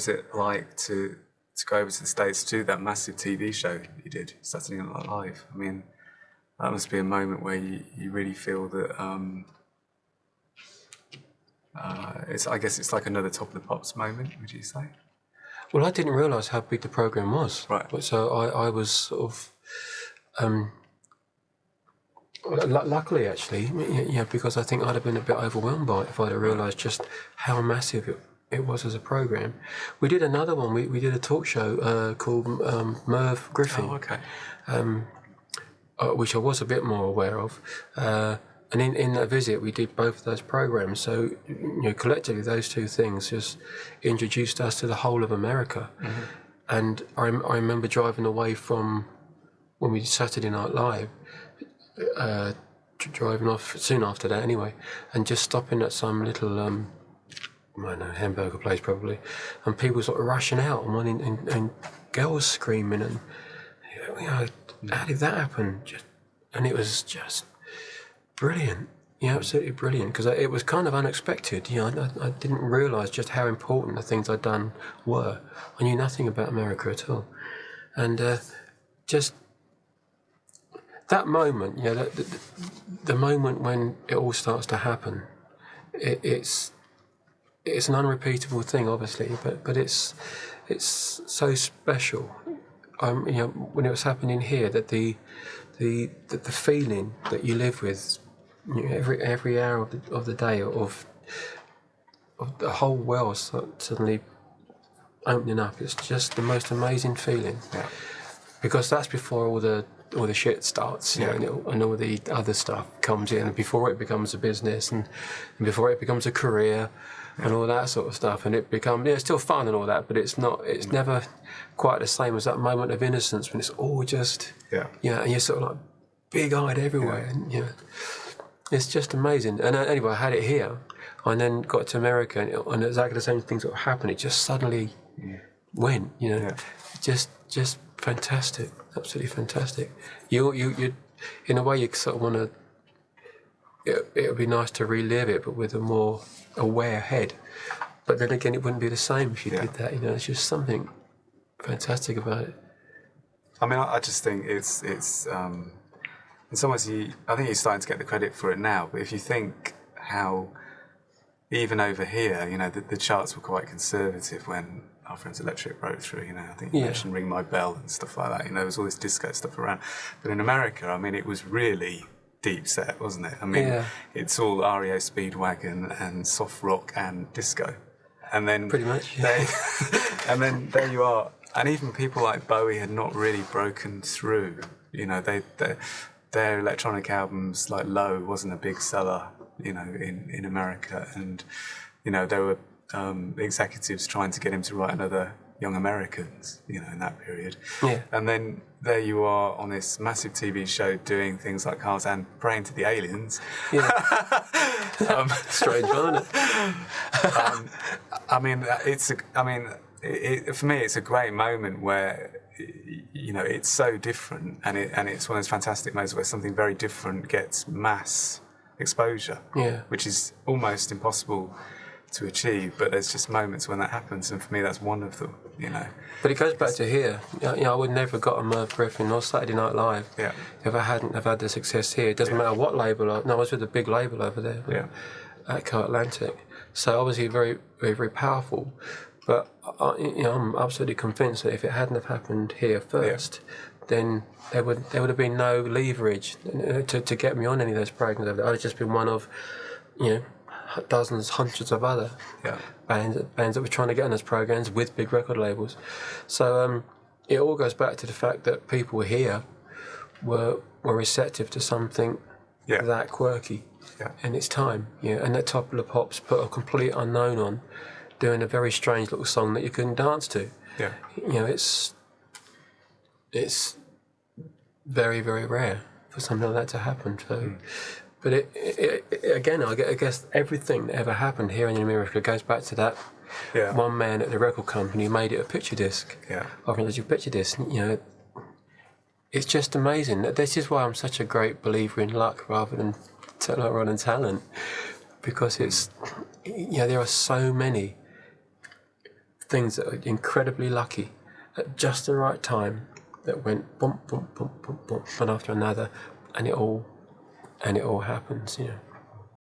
was it like to go over to the States to do that massive TV show you did, Saturday Night Live? I mean, that must be a moment where you really feel that I guess it's like another Top of the Pops moment, would you say? Well, I didn't realise how big the programme was. Right. So I was sort of, luckily actually, because I think I'd have been a bit overwhelmed by it if I'd have realised just how massive it was as a programme. We did another one, we did a talk show called Merv Griffin. Oh, okay. Which I was a bit more aware of. And in that visit, we did both of those programs. So, collectively, those two things just introduced us to the whole of America. Mm-hmm. And I remember driving away from when we did Saturday Night Live, driving off soon after that anyway, and just stopping at some little, I don't know, hamburger place probably, and people sort of rushing out and girls screaming and, how did that happen? And it was just brilliant, absolutely brilliant, because it was kind of unexpected. I didn't realise just how important the things I'd done were. I knew nothing about America at all, and just that moment, the moment when it all starts to happen, it's an unrepeatable thing, obviously, but it's so special. When it was happening here, that the feeling that you live with every hour of the day of the whole world suddenly opening up, it's just the most amazing feeling. Yeah. Because that's before all the shit starts, and all the other stuff comes in, and before it becomes a business, and before it becomes a career, and all that sort of stuff, and it becomes it's still fun and all that, but it's never quite the same as that moment of innocence when it's all just and you're sort of like big-eyed everywhere, and it's just amazing. And anyway, I had it here, and then got to America, and exactly the same thing sort of happened. It just suddenly went, just fantastic, absolutely fantastic. You in a way you sort of want to. It would be nice to relive it, but with a more aware head. But then again, it wouldn't be the same if you did that. It's just something fantastic about it. I mean, I just think it's in some ways I think you're starting to get the credit for it now. But if you think how even over here, the charts were quite conservative when Our Friends Electric broke through. I think you mentioned Ring My Bell and stuff like that. There was all this disco stuff around. But in America, I mean, it was really deep set, wasn't it? I mean, it's all REO Speedwagon and soft rock and disco, and then pretty much, and then there you are. And even people like Bowie had not really broken through. Their electronic albums like Low wasn't a big seller, in America, and there were executives trying to get him to write another Young Americans, in that period. Yeah. And then there you are on this massive TV show doing things like Tarzan praying to the aliens. Yeah. Strange, isn't it? I mean, for me, it's a great moment where, it's so different, and it's one of those fantastic moments where something very different gets mass exposure, which is almost impossible to achieve, but there's just moments when that happens, and for me that's one of them, But it goes back to here. I would never have got a Merv Griffin or Saturday Night Live if I hadn't have had the success here. It doesn't matter what label. I was with a big label over there, at Co Atlantic. So obviously very, very, very powerful. But I'm absolutely convinced that if it hadn't have happened here first, then there would have been no leverage to get me on any of those programs. I'd have just been one of, dozens, hundreds of other bands that were trying to get on those programs with big record labels. So it all goes back to the fact that people here were receptive to something that quirky in its time. And that Top of the Pops put a complete unknown on, doing a very strange little song that you couldn't dance to. It's very, very rare for something like that to happen. So. But it again, I guess everything that ever happened here in America goes back to that one man at the record company who made it a picture disc. Original picture disc. It's just amazing. This is why I'm such a great believer in luck rather than talent, because it's there are so many things that are incredibly lucky at just the right time that went bump, bump, bump, bump, bump, one after another, and it all happens, you know.